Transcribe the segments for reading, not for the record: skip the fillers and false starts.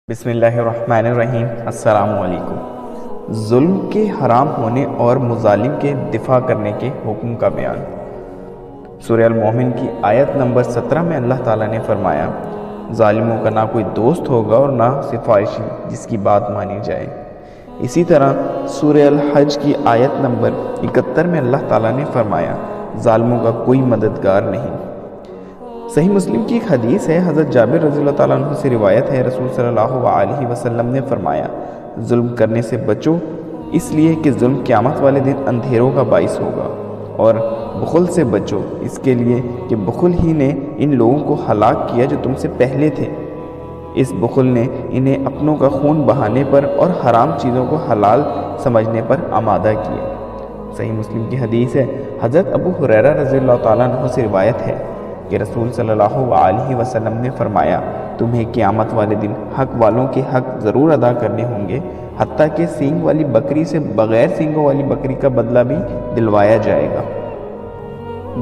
بسم اللہ الرحمن الرحیم۔ السلام علیکم۔ ظلم کے حرام ہونے اور مظالم کے دفاع کرنے کے حکم کا بیان۔ سورہ المومن کی آیت نمبر 17 میں اللہ تعالیٰ نے فرمایا، ظالموں کا نہ کوئی دوست ہوگا اور نہ سفارشی جس کی بات مانی جائے۔ اسی طرح سورہ الحج کی آیت نمبر 71 میں اللہ تعالیٰ نے فرمایا، ظالموں کا کوئی مددگار نہیں۔ صحیح مسلم کی ایک حدیث ہے، حضرت جابر رضی اللہ تعالیٰ عنہ سے روایت ہے، رسول صلی اللہ علیہ وسلم نے فرمایا، ظلم کرنے سے بچو، اس لیے کہ ظلم قیامت والے دن اندھیروں کا باعث ہوگا، اور بخل سے بچو، اس کے لیے کہ بخل ہی نے ان لوگوں کو ہلاک کیا جو تم سے پہلے تھے۔ اس بخل نے انہیں اپنوں کا خون بہانے پر اور حرام چیزوں کو حلال سمجھنے پر آمادہ کیا۔ صحیح مسلم کی حدیث ہے، حضرت ابو ہریرہ رضی اللہ تعالیٰ عنہ سے روایت ہے کہ رسول صلی اللہ علیہ وسلم نے فرمایا، تمہیں قیامت والے دن حق والوں کے حق ضرور ادا کرنے ہوں گے، حتیٰ کہ سینگ والی بکری سے بغیر سینگوں والی بکری کا بدلہ بھی دلوایا جائے گا۔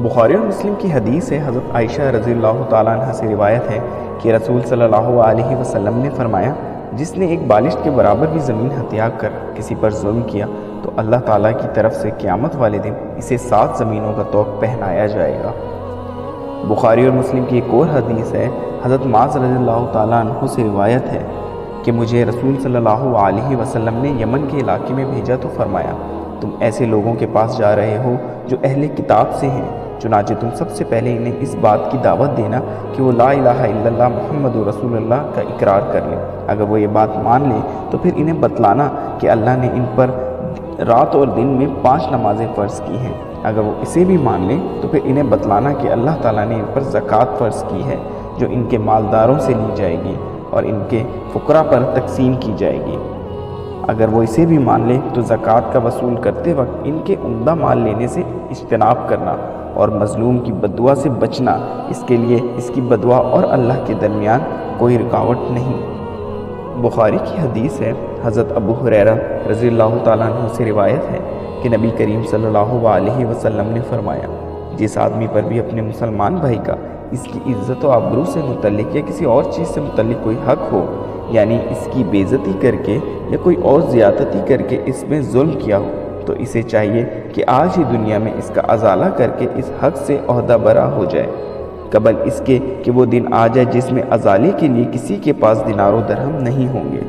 بخاری اور مسلم کی حدیث ہے، حضرت عائشہ رضی اللہ تعالیٰ عنہ سے روایت ہے کہ رسول صلی اللہ علیہ وسلم نے فرمایا، جس نے ایک بالشت کے برابر بھی زمین ہتھیا کر کسی پر ظلم کیا تو اللہ تعالیٰ کی طرف سے قیامت والے دن اسے 7 زمینوں کا طوق پہنایا جائے گا۔ بخاری اور مسلم کی ایک اور حدیث ہے، حضرت معاذ رضی اللہ تعالیٰ عنہ سے روایت ہے کہ مجھے رسول صلی اللہ علیہ وسلم نے یمن کے علاقے میں بھیجا تو فرمایا، تم ایسے لوگوں کے پاس جا رہے ہو جو اہل کتاب سے ہیں، چنانچہ تم سب سے پہلے انہیں اس بات کی دعوت دینا کہ وہ لا الہ الا اللہ محمد رسول اللہ کا اقرار کر لیں۔ اگر وہ یہ بات مان لیں تو پھر انہیں بتلانا کہ اللہ نے ان پر رات اور دن میں 5 نمازیں فرض کی ہیں۔ اگر وہ اسے بھی مان لیں تو پھر انہیں بتلانا کہ اللہ تعالیٰ نے ان پر زکوٰۃ فرض کی ہے، جو ان کے مالداروں سے لی جائے گی اور ان کے فقراء پر تقسیم کی جائے گی۔ اگر وہ اسے بھی مان لیں تو زکوٰۃ کا وصول کرتے وقت ان کے عمدہ مال لینے سے اجتناب کرنا اور مظلوم کی بددعا سے بچنا، اس کے لیے اس کی بددعا اور اللہ کے درمیان کوئی رکاوٹ نہیں۔ بخاری کی حدیث ہے، حضرت ابو ہریرہ رضی اللہ تعالیٰ عنہ سے روایت ہے کہ نبی کریم صلی اللہ علیہ وسلم نے فرمایا، جس آدمی پر بھی اپنے مسلمان بھائی کا اس کی عزت و آبرو سے متعلق یا کسی اور چیز سے متعلق کوئی حق ہو، یعنی اس کی بے عزتی کر کے یا کوئی اور زیادتی کر کے اس میں ظلم کیا ہو، تو اسے چاہیے کہ آج ہی دنیا میں اس کا ازالہ کر کے اس حق سے عہدہ برا ہو جائے، قبل اس کے کہ وہ دن آ جائے جس میں ازالے کے لیے کسی کے پاس دینار و درہم نہیں ہوں گے۔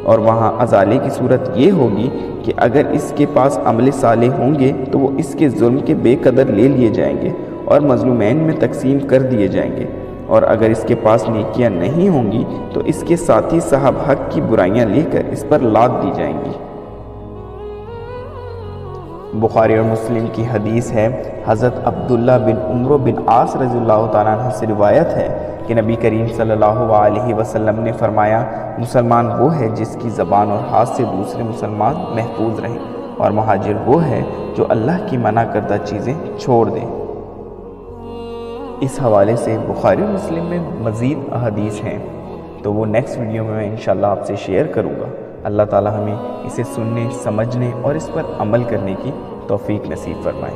اور وہاں ازالے کی صورت یہ ہوگی کہ اگر اس کے پاس عمل صالح ہوں گے تو وہ اس کے ظلم کے بے قدر لے لیے جائیں گے اور مظلومین میں تقسیم کر دیے جائیں گے، اور اگر اس کے پاس نیکیاں نہیں ہوں گی تو اس کے ساتھی صاحب حق کی برائیاں لے کر اس پر لاد دی جائیں گی۔ بخاری اور مسلم کی حدیث ہے، حضرت عبداللہ بن عمرو بن عاص رضی اللہ تعالیٰ عنہ سے روایت ہے کہ نبی کریم صلی اللہ علیہ وسلم نے فرمایا، مسلمان وہ ہے جس کی زبان اور ہاتھ سے دوسرے مسلمان محفوظ رہیں، اور مہاجر وہ ہے جو اللہ کی منع کردہ چیزیں چھوڑ دے۔ اس حوالے سے بخاری اور مسلم میں مزید احادیث ہیں، تو وہ نیکسٹ ویڈیو میں انشاءاللہ آپ سے شیئر کروں گا۔ اللہ تعالیٰ ہمیں اسے سننے، سمجھنے اور اس پر عمل کرنے کی توفیق نصیب فرمائے۔